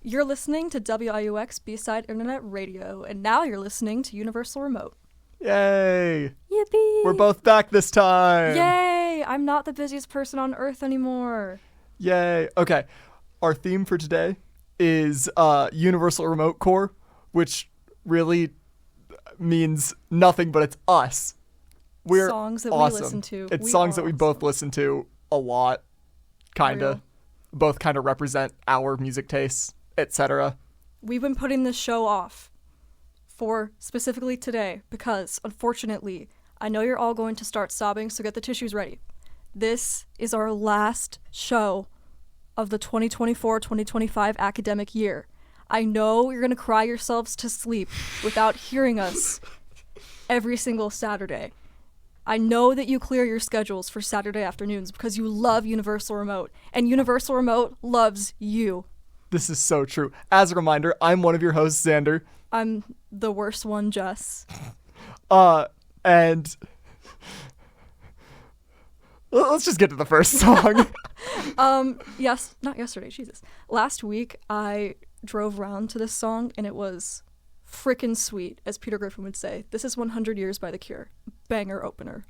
You're listening to WIUX B-Side Internet Radio, and now you're listening to Universal Remote. Yay! Yippee! We're both back this time! Yay! I'm not the busiest person on Earth anymore. Yay! Okay, our theme for today is Universal Remote Core, which really means nothing but it's us. We're songs that awesome. we listen to. It's songs that we both listen to a lot, kinda. Real. Both kind of represent our music tastes, etc. We've been putting this show off for specifically today because, unfortunately, I know you're all going to start sobbing, so get the tissues ready. This is our last show of the 2024-2025 academic year. I know you're going to cry yourselves to sleep without hearing us every single Saturday. I know that you clear your schedules for Saturday afternoons because you love Universal Remote, and Universal Remote loves you. This is so true. As a reminder, I'm one of your hosts, Xander. I'm the worst one, Jess. And let's just get to the first song. Yes, not yesterday, Jesus. Last week, I drove around to this song, and it was frickin' sweet, as Peter Griffin would say. This is 100 Years by The Cure. Banger opener.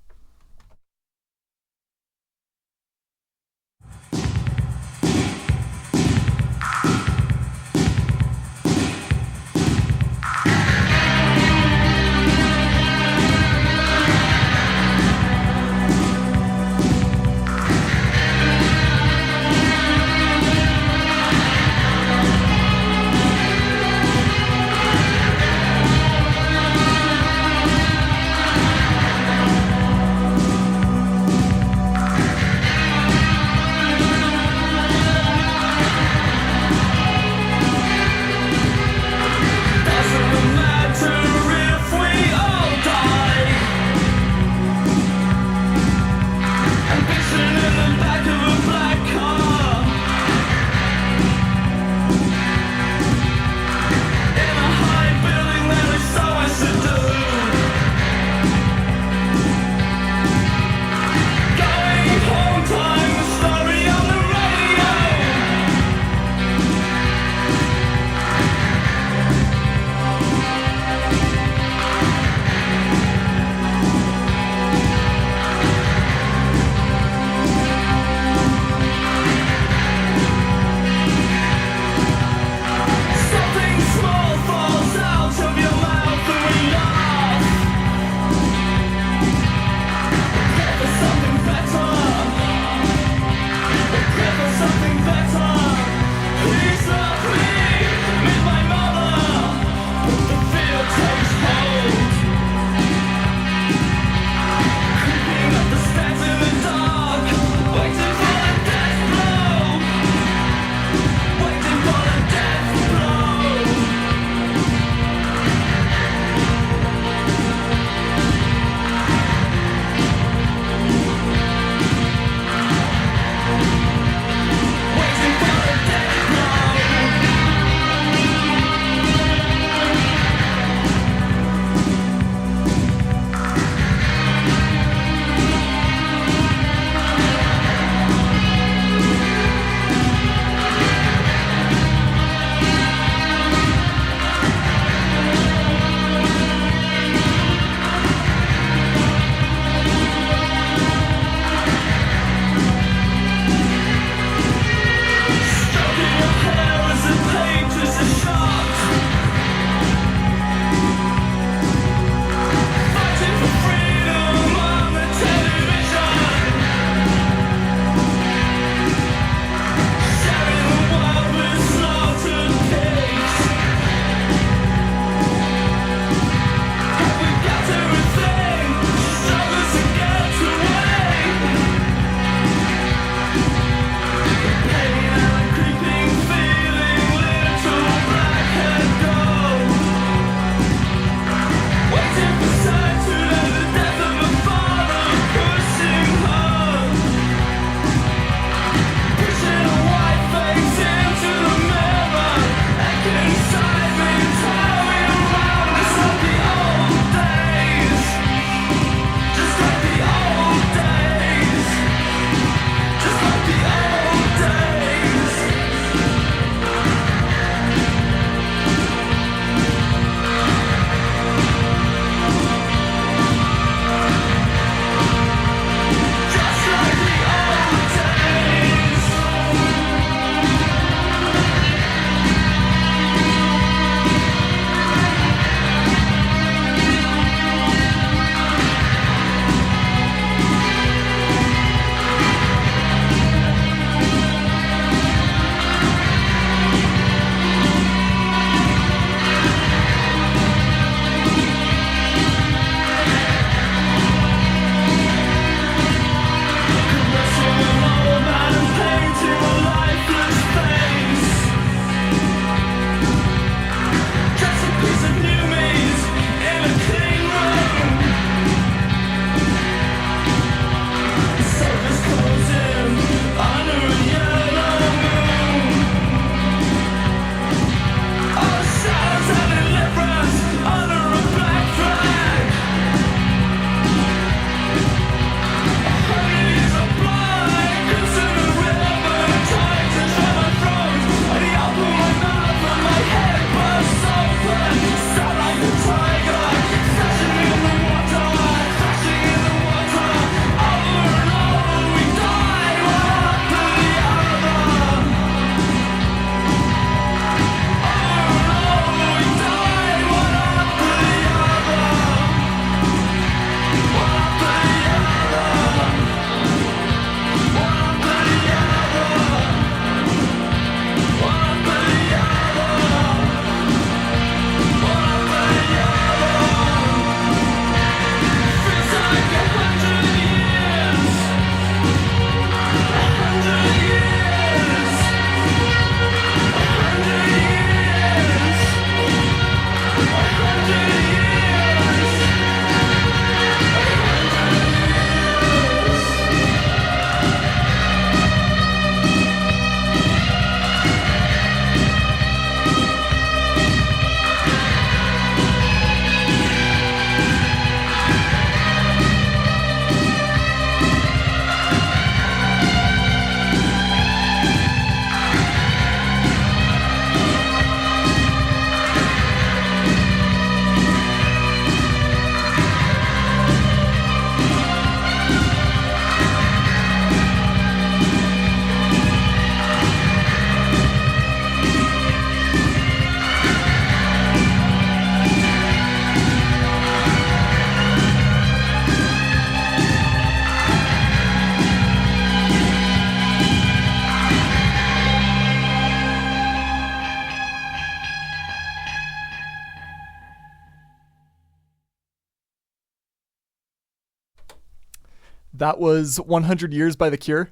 That was 100 Years by The Cure.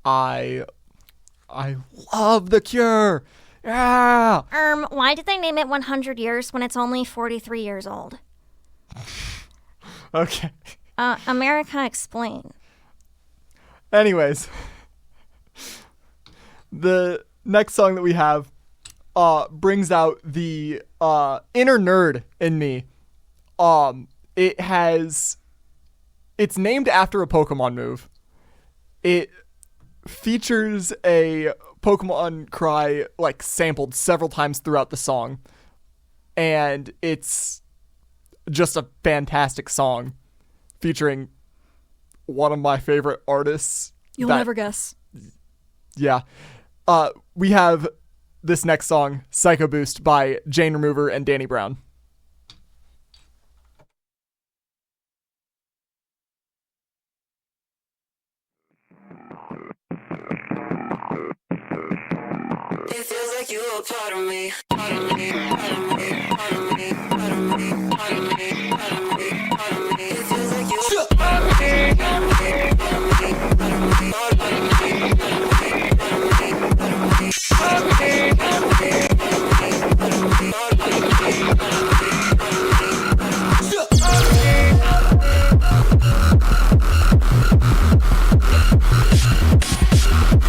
I love The Cure. Yeah. Why did they name it 100 Years when it's only 43 years old? Okay. America, explain. Anyways, the next song that we have brings out the inner nerd in me. It's named after a Pokemon move. It features a Pokemon cry like sampled several times throughout the song, and it's just a fantastic song featuring one of my favorite artists. You'll never guess. Yeah. We have this next song, Psycho Boost by Jane Remover and Danny Brown. It feels like you are part of me, part of me, part of me, part of me, part of me, part of me, part of me, part of me. It feels like you are part of me, part of me, part of me, part of me, part of me, part of me, part of me, part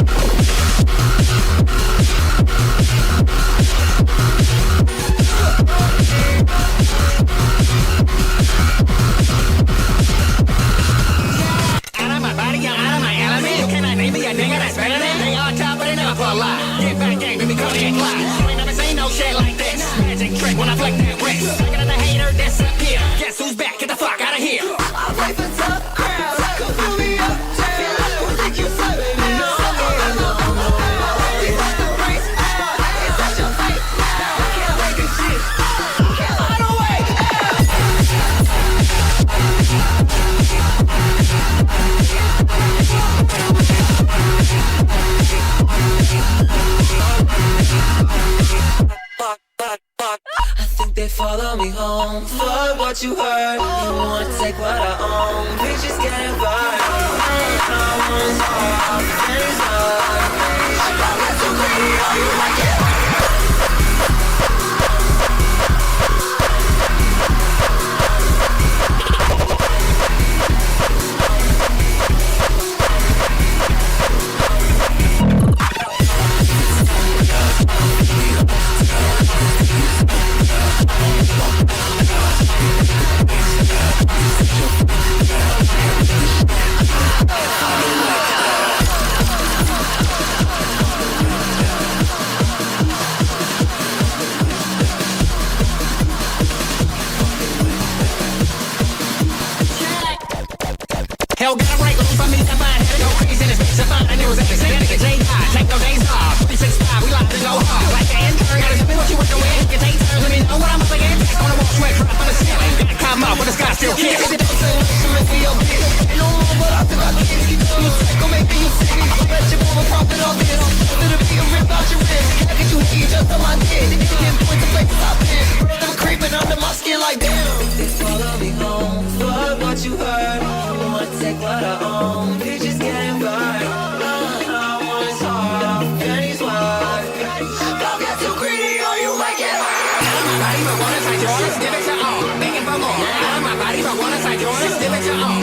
of me, part of me, part of me, part of me, part of me. I think they follow me home. Fuck what you heard. You wanna take what I own. Bitches getting viral. I don't get too greedy. Are you like it? Hell got a right look for me to find. Had to go crazy in this bitch to find a new executive. Nigga J high, take no days off. 365, we live to go hard. Like the intern, gotta tell me what you working with. You take turns, let me know what I'm up against. On the wall, sweat drop on the ceiling. Gotta come up, but the sky still kills. Ain't no more, but I feel like you know. Go make me you see me. I bet you will profit all this. A little bit of rip out your wrist. How could you eat just on my dick? You can't point to places I've been. Them creeping under my skin like damn. They follow me home. Fuck what you heard. You wanna take what I own. Bitches getting viral. I want is hard. Pennies wide. Don't get too greedy or you might get hurt. Out of my body, but wanna take yours. Give it your all. Begging for more. Out of my body, but wanna take yours. Give it your all.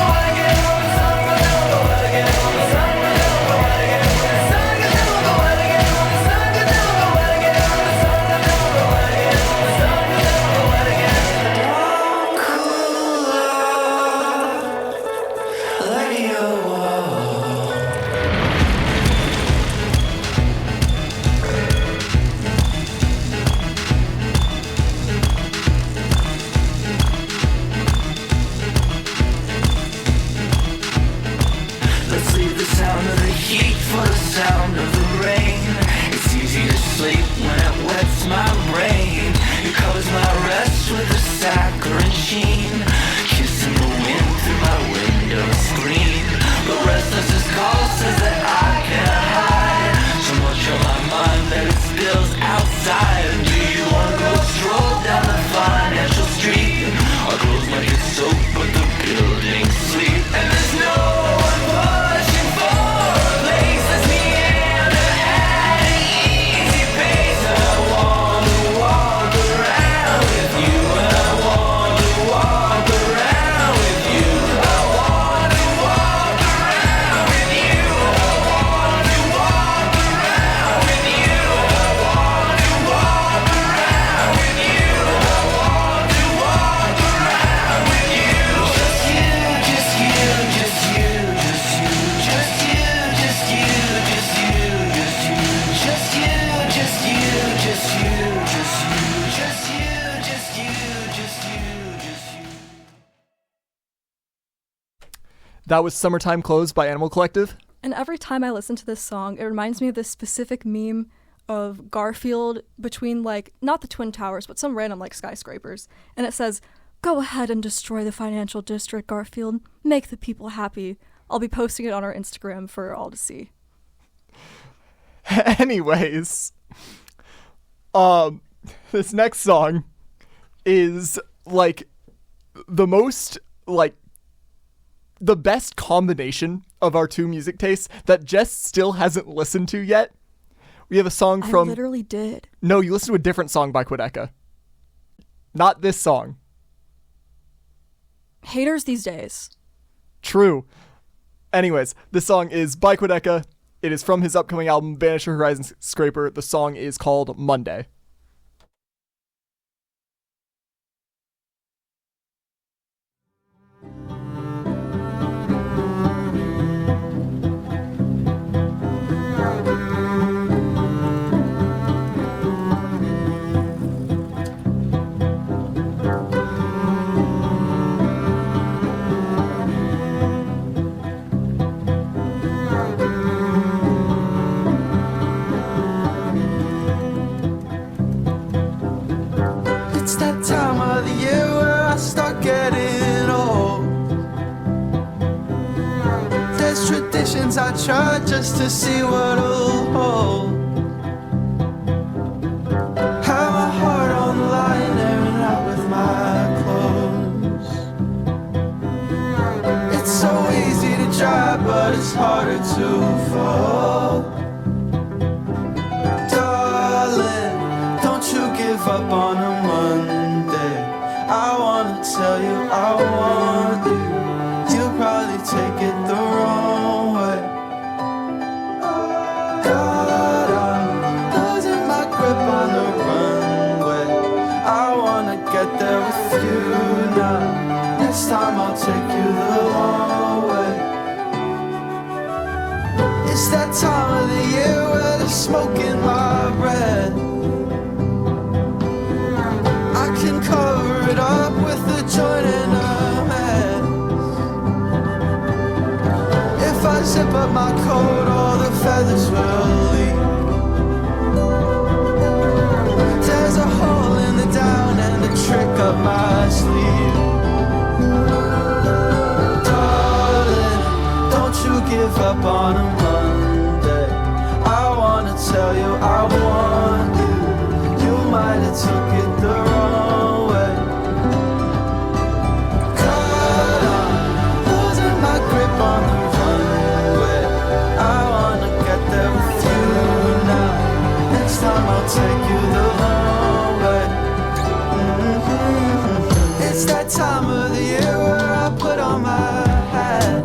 Let's leave the sound of the heat for the sound of the rain. It's easy to sleep when it wets my brain. It covers my rest with a saccharine sheen, kissing the wind through my window screen. But restlessness call says that I can't hide so much on my mind that it spills outside. And do you wanna go stroll down the financial street? Our clothes might get soaked, but the buildings sleep. And there's no one pushing for a place that's meander at an easy pace. I wanna walk around That was Summertime Clothes by Animal Collective. And every time I listen to this song, it reminds me of this specific meme of Garfield between, like, not the Twin Towers, but some random, like, skyscrapers. And it says, "Go ahead and destroy the financial district, Garfield. Make the people happy." I'll be posting it on our Instagram for all to see. Anyways, this next song is, like, the most, like, the best combination of our two music tastes that Jess still hasn't listened to yet. We have a song from... I literally did. No, you listened to a different song by Quedeca. Not this song. Haters these days. True. Anyways, this song is by Quedeca. It is from his upcoming album, Banish Your Horizon Scraper. The song is called Monday. It's that time of the year where I start getting old. There's traditions I try just to see what'll hold. Have my heart on the line, airing out with my clothes. It's so easy to try, but it's harder to fall. Darling, don't you give up on a Monday. I wanna tell you I want you. You'll probably take it the wrong way. God, I'm losing my grip on the runway. I wanna get there with you now. Next time I'll take you the long way. It's that time of the year where there's smoke in my breath. I can cover it up with a joint and a mess. If I zip up my coat, all the feathers will leave. There's a hole in the down and a trick up my sleeve. Darling, don't you give up on a Monday. I wanna tell you I want you. You might have took it the wrong way. God, I'm losing my grip on the runway. I wanna get there with you now. Next time I'll take you the long way. It's that time of the year where I put on my hat.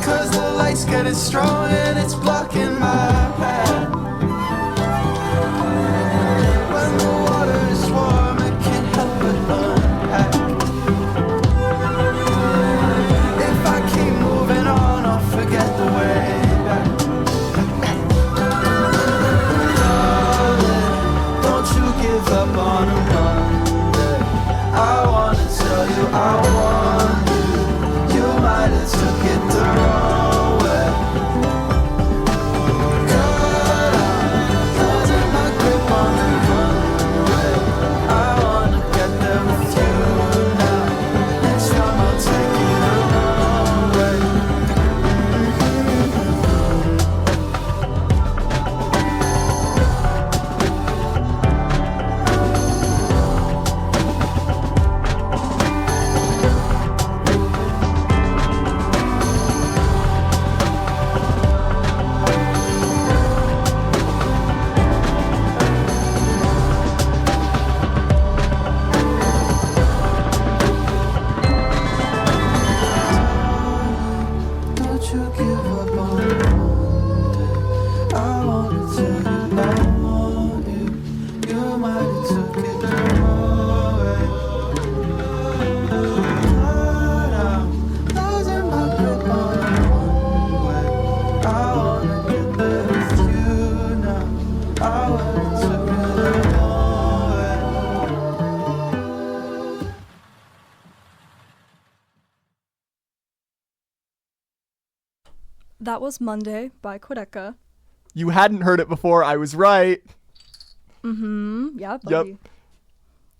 'Cause the light's getting strong and it's blocking my path. When the water is warm, it can't help but unpack. If I keep moving on, I'll forget the way back. Darling, don't you give up on a Monday. I wanna tell you I want you. You might have took it the wrong way. God, I'm losing my grip on the runway. I wanna get there with you now. Next time I'll take you the long way. Don't you give up on me. I wanna tell you I want you. You might have took it the wrong way. God, I'm losing my grip on the runway. I wanna get there with you now. I wanna took it the wrong way. That was Monday by Quedeca. You hadn't heard it before. I was right. Yeah, buddy. Yep.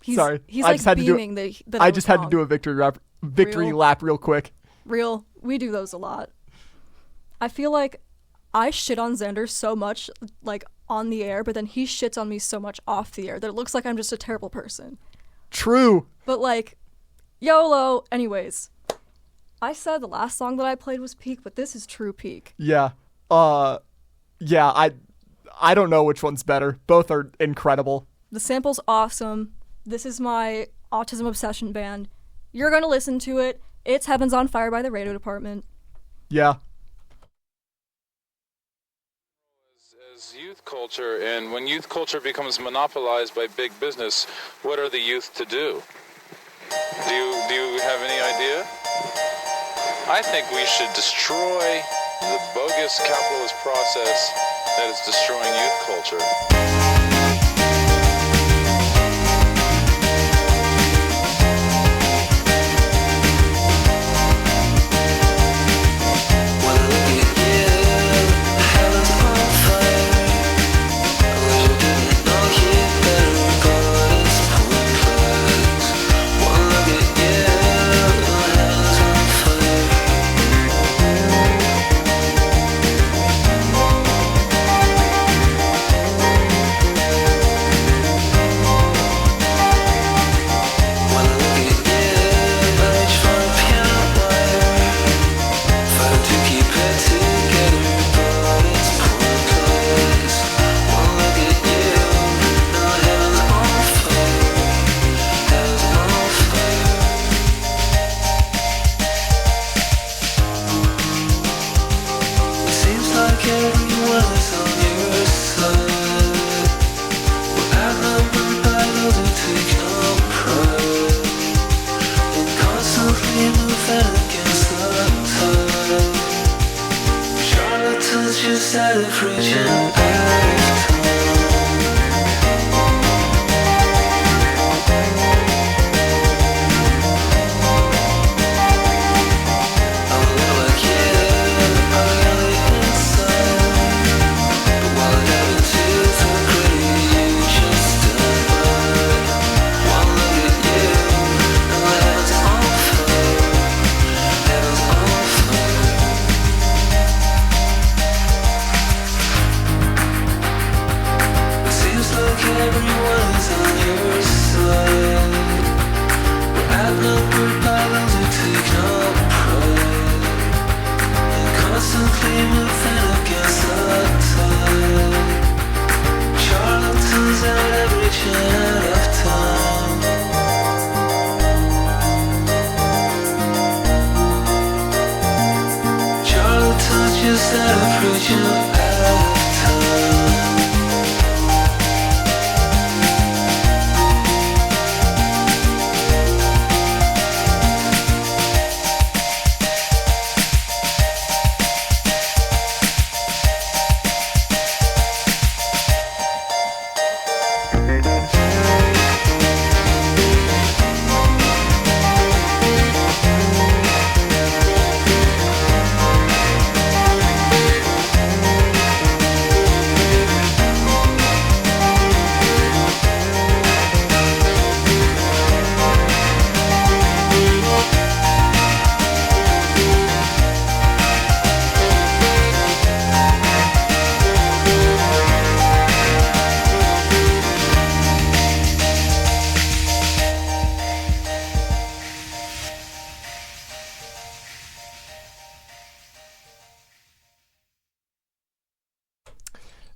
He's, Sorry. He's I like just had to do beaming that I just had to do a victory Real? lap real quick. Real. We do those a lot. I feel like I shit on Xander so much, like, on the air, but then he shits on me so much off the air that it looks like I'm just a terrible person. True. But, like, YOLO. Anyways, I said the last song that I played was peak, but this is true peak. Yeah. Yeah, I don't know which one's better. Both are incredible. The sample's awesome. This is my autism obsession band. You're going to listen to it. It's Heaven's on Fire by the Radio Department. Yeah. As youth culture, and when youth culture becomes monopolized by big business, what are the youth to do? Do you have any idea? I think we should destroy the bogus capitalist process that is destroying youth culture.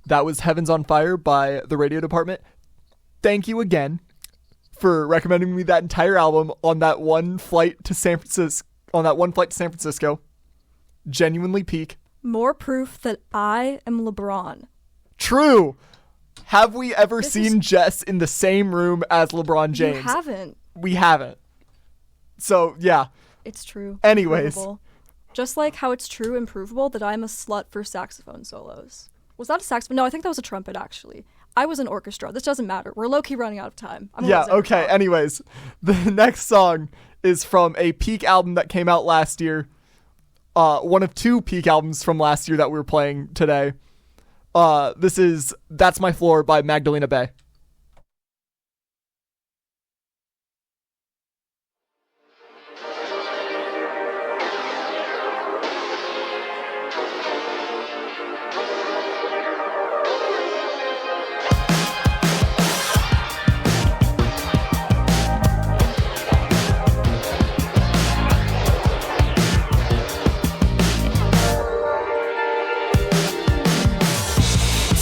That was Heaven's on Fire by the Radio Department. Thank you again for recommending me that entire album on that one flight to San Francisco. Genuinely peak. More proof that I am LeBron. True. Have we ever seen Jess in the same room as LeBron James? You haven't. We haven't. So, yeah. It's true. Anyways. Provable. Just like how it's true and provable that I'm a slut for saxophone solos. Was that a saxophone? No, I think that was a trumpet, actually. I was an orchestra. This doesn't matter. We're low-key running out of time. Okay. Anyways, the next song is from a peak album that came out last year. one of two Peak albums from last year that we were playing today. This is That's My Floor by Magdalena Bay.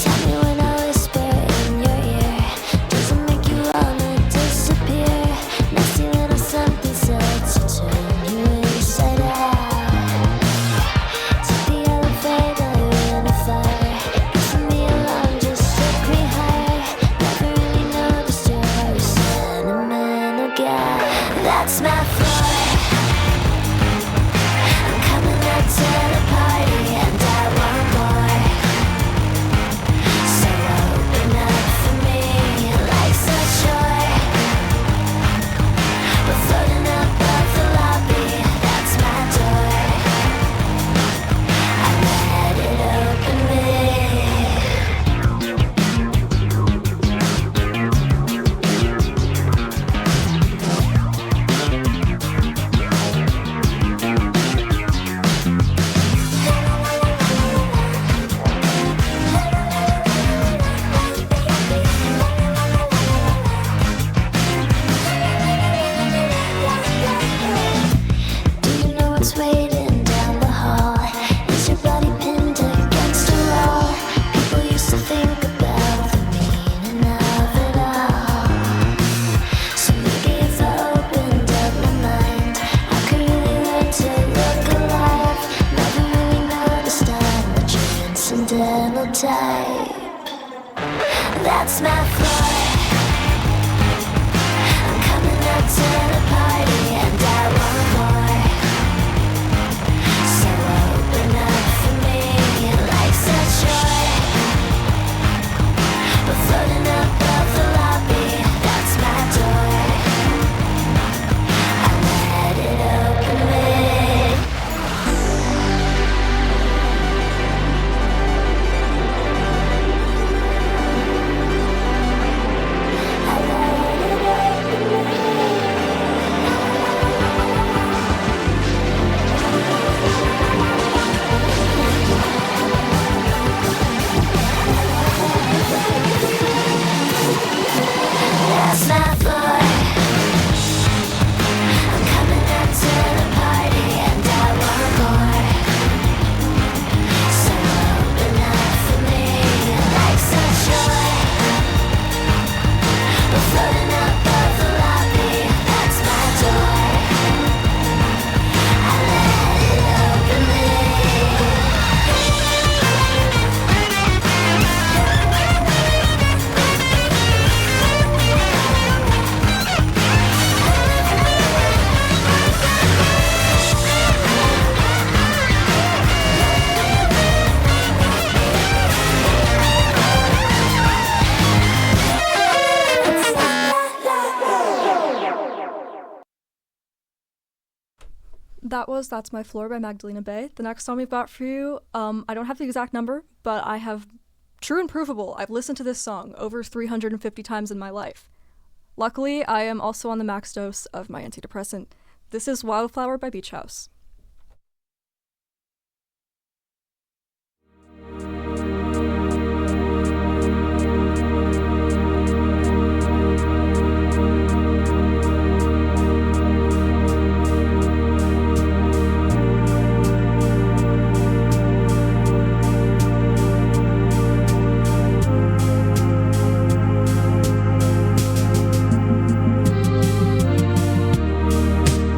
Tell me when I whisper in your ear, doesn't make you wanna disappear. Nasty little something said to turn you inside out. Take the elevator in a fire, kissing me along just took me higher. Never really noticed you're a sentimental guy. That's my floor. I'm coming out to the party and I want more. So open up for me like such joy. We're floating above the lobby, that's my door. I let it open me. Do you know what's waiting down the hall? Is your body pinned against a wall? People used to think about the meaning of it all. So maybe if I opened up my mind, I could really learn to look alive. Never really noticed I'm a transcendental type. That's my floor. I'm coming out to the party and I want more. So open up for me like such joy. We're floating above the lobby, that's my door. I let it open me. I let it open me. That's my floor. I'm coming out to the party and I want more. So open up for me like such joy. We're floating above the lobby, that's my door. I let it open me. That was That's My Floor by Magdalena Bay. The next song we've got for you, I don't have the exact number, but I have true and provable. I've listened to this song over 350 times in my life. Luckily, I am also on the max dose of my antidepressant. This is Wildflower by Beach House.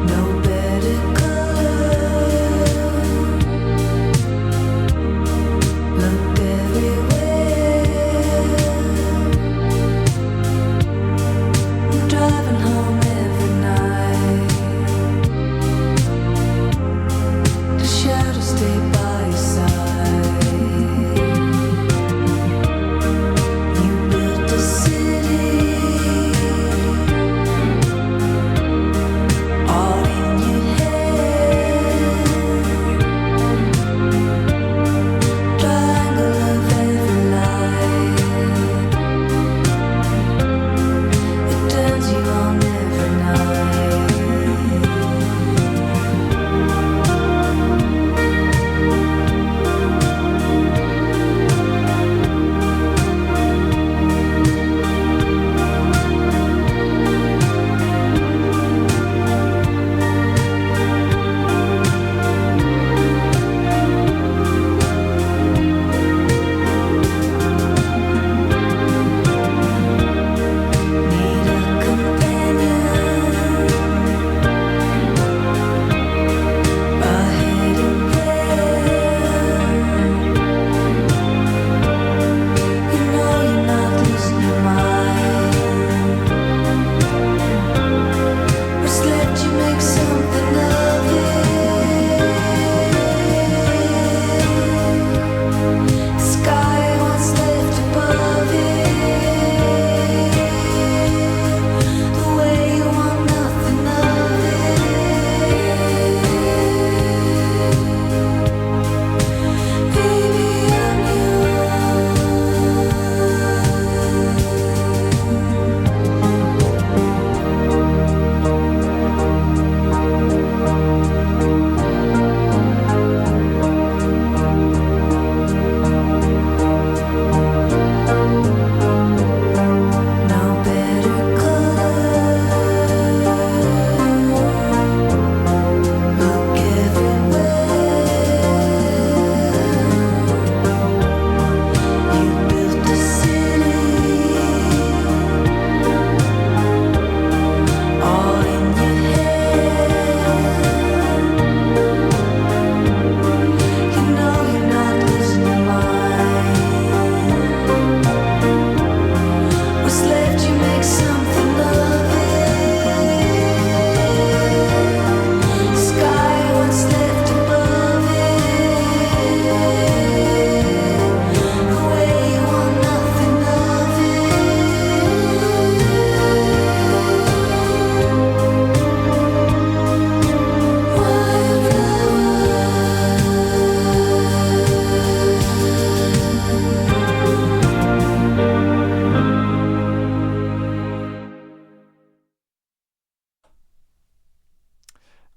No better color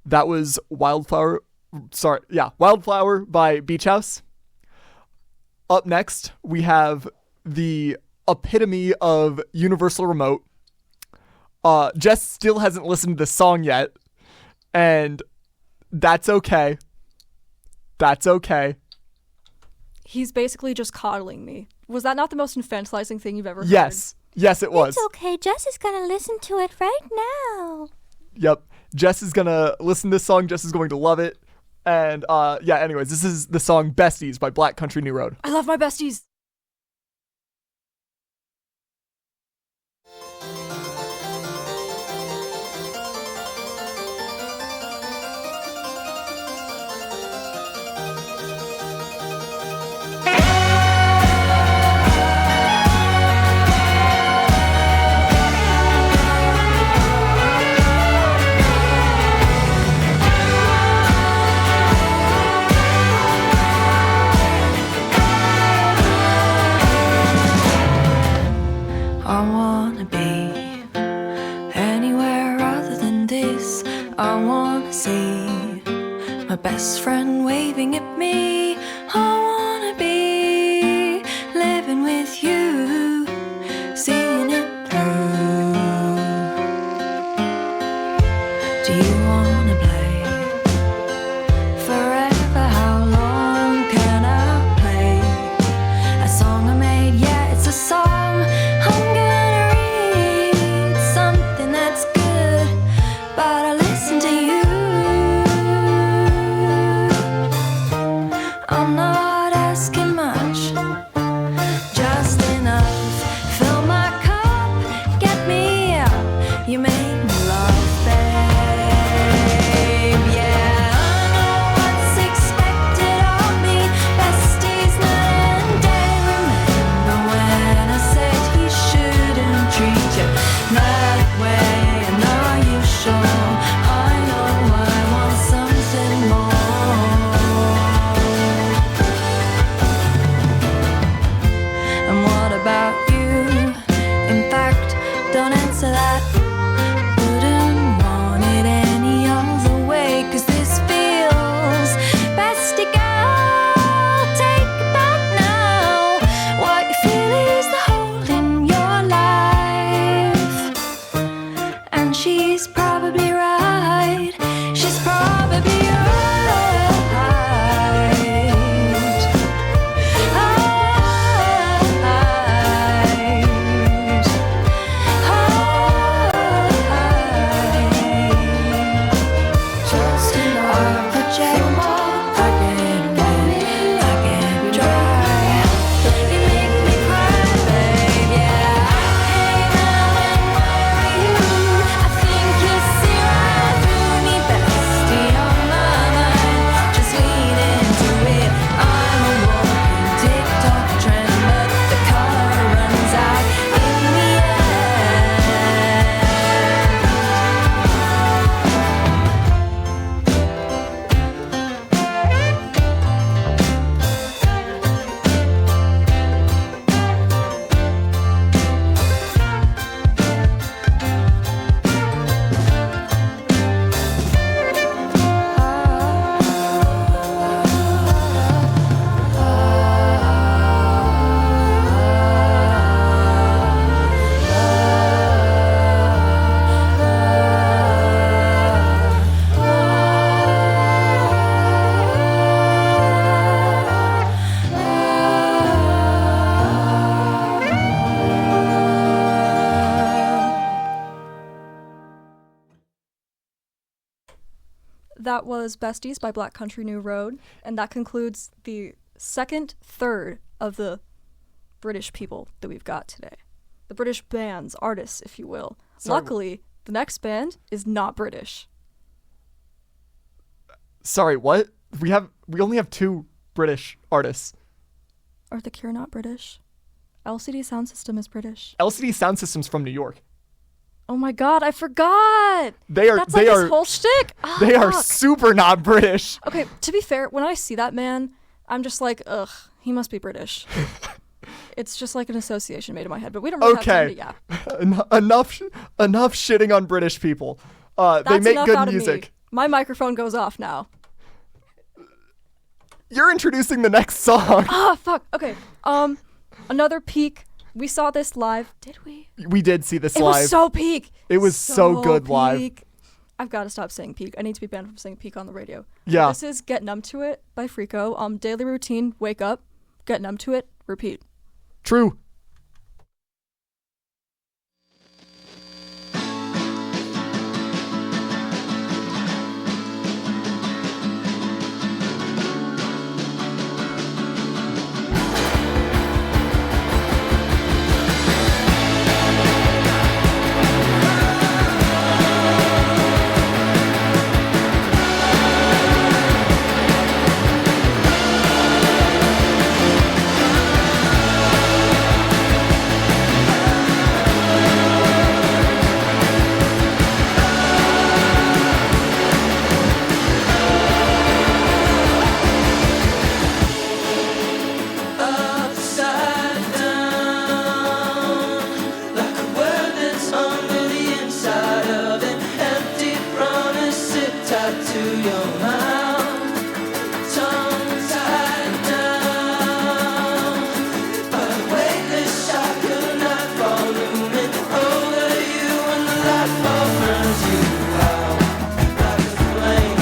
That was Wildflower. Wildflower by Beach House. Up next, we have the epitome of Universal Remote. Jess still hasn't listened to this song yet, and that's okay. That's okay. He's basically just coddling me. Was that not the most infantilizing thing you've ever heard? Yes, it was. It's okay. Jess is gonna listen to it right now. Yep. Jess is gonna listen to this song. Jess is going to love it. And anyways, this is the song Besties by Black Country New Road. I love my besties. I wanna be anywhere other than this. I wanna see my best friend waving at me. I wanna be living with you, seeing it through. Do you wanna play forever? How long can I play a song I made? Yeah, it's a song. I'm gonna read something that's good, but I listen to you. I'm not asking much, just enough. Fill my cup, get me up. You make me laugh, babe. Yeah, I know what's expected of me. Besties night and day. Remember when I said he shouldn't treat you that way? And are you sure? I know I want something more. And what about you? In fact, don't answer that. Wouldn't want it any other way. 'Cause this feels bestie girl, take it back now. What you feel is the hole in your life. And she's probably right. She's probably right. Just enough project more. I get wet, I get dry. You make me cry, babe. Yeah, I hang out and worry you. I think you see right through me, bestie on my mind. Just lean into it. I'm a walking TikTok trend, but the color runs out in the end. That was Besties by Black Country New Road, and that concludes the second third of the British people that we've got today. The British bands, artists, if you will. Sorry. Luckily, the next band is not British. Sorry, what? We only have 2 British artists. Are The Cure not British? LCD Sound System is British. LCD Sound System's from New York. Oh my god, I forgot! They are That's they like are his whole shtick! they are fuck. super not British. Okay, to be fair, when I see that man, I'm just like, ugh, he must be British. It's just like an association made in my head, but we don't really have time Okay. to, yeah. Enough shitting on British people. They That's make enough good out of me. music. My microphone goes off now. You're introducing the next song. Ah, fuck. Okay. Another peak. We saw this live. Did we? We did see this It live. was so peak. It was so good live. peak. I've got to stop saying peak. I need to be banned from saying peak on the radio. Yeah. This is Get Numb to It by Freako. Daily routine, wake up, get numb to it, repeat. True. Upside down, like a word that's under the inside of an empty promise sit tied to your mouth. Tongue tied down by the weightless shock of nightfall looming over you, and the light bulb burns you out like a flame.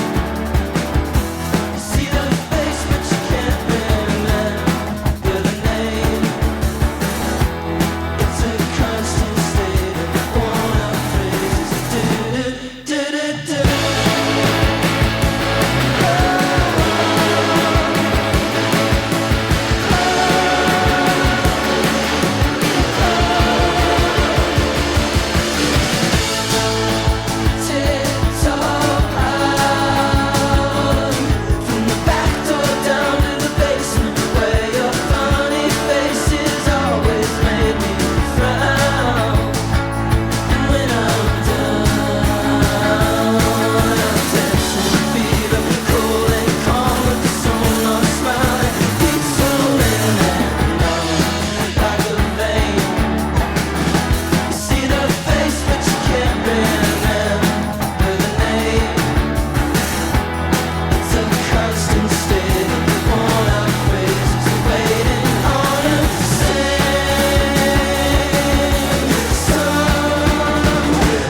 You see the face, but you can't remember the name. It's a constant state of worn-out phrases. Do-do-do-do-do. Tiptoe out from the back door down to the basement, where your funny face has always made me frown. And when I'm done, I'm dancing the beat of the cool and calm with the soul on a smile that keeps swirling and numb like a vein. You see the face, but you can't remember the name. It's a constant state of worn-out phrases waiting on a sing song.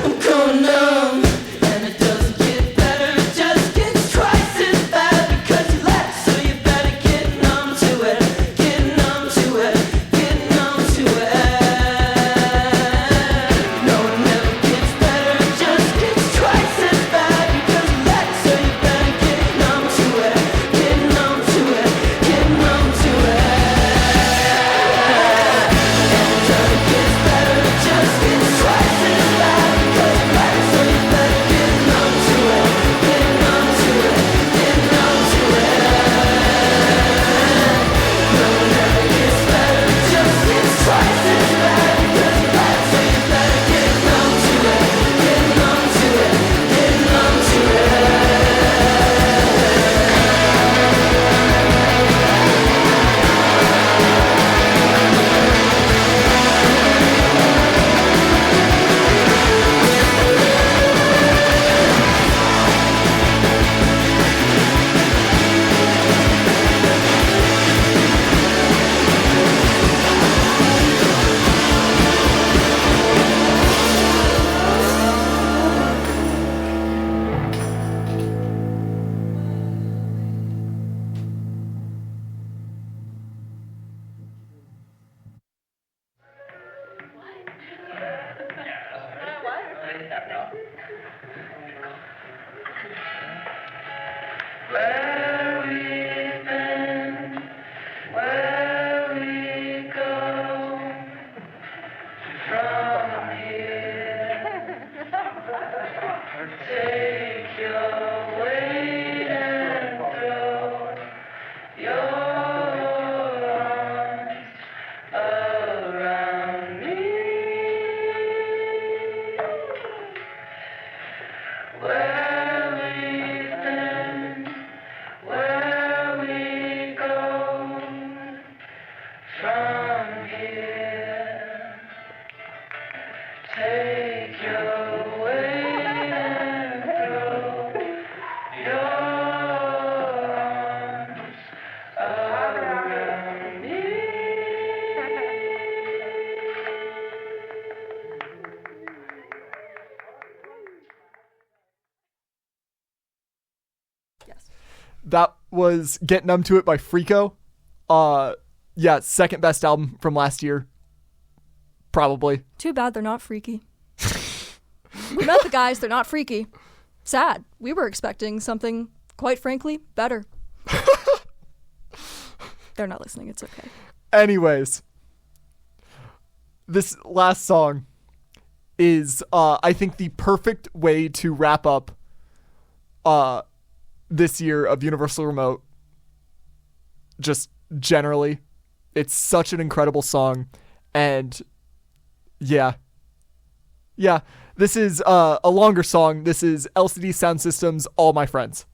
I'm going numb, and it doesn't get better, it just gets twice as bad because you left, so you better get numb to it, get numb to it, get numb to it. No, it never gets better, it just gets twice as bad because you left, so you better get numb to it, get numb to it, get numb to it. And it never gets better, it just gets twice as bad because you left, so you better get numb to it, get numb to it, get numb to it. No, it never gets better, it just gets twice as bad because you left, so you better get numb to it, get numb to it, get numb to Where we've been, where we go from here. Take your weight and throw your arms around me. That was Get Numb to It by Freako. Yeah, second best album from last year. Probably. Too bad they're not freaky. We met the guys, they're not freaky. Sad. We were expecting something, quite frankly, better. They're not listening, it's okay. Anyways, this last song is, I think, the perfect way to wrap up this year of Universal Remote. Just generally. It's such an incredible song. And yeah. This is a longer song. This is LCD Sound System's All My Friends.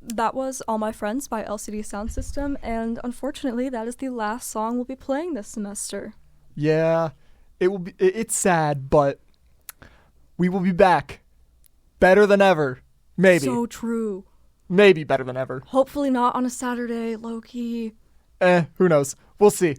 That was All My Friends by LCD Sound System, and unfortunately, that is the last song we'll be playing this semester. Yeah, it's sad, but we will be back. Better than ever. Maybe. So true. Maybe better than ever. Hopefully not on a Saturday, low-key. Who knows? We'll see.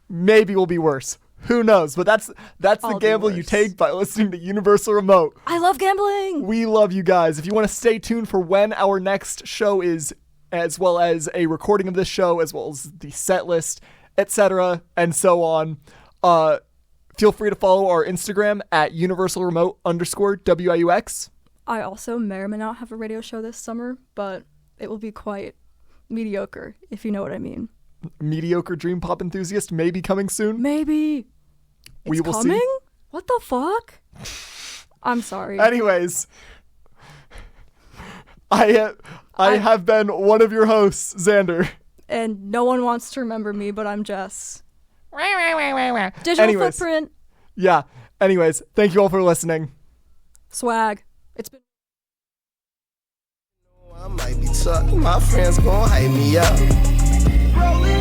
Maybe we'll be worse. Who knows? But that's the gamble you take by listening to Universal Remote. I love gambling! We love you guys. If you want to stay tuned for when our next show is, as well as a recording of this show, as well as the set list, etc., and so on, feel free to follow our Instagram at universalremote_WIUX. I also may or may not have a radio show this summer, but it will be quite mediocre, if you know what I mean. Mediocre Dream Pop enthusiast may be coming soon. Maybe. We will coming? see. What the fuck? I'm sorry. Anyways, I have been one of your hosts, Xander. And no one wants to remember me, but I'm Jess. Digital Anyways. footprint. Yeah. Anyways, thank you all for listening. Swag. It's been... I might be tucked. My friends gon' hype me up. Rolling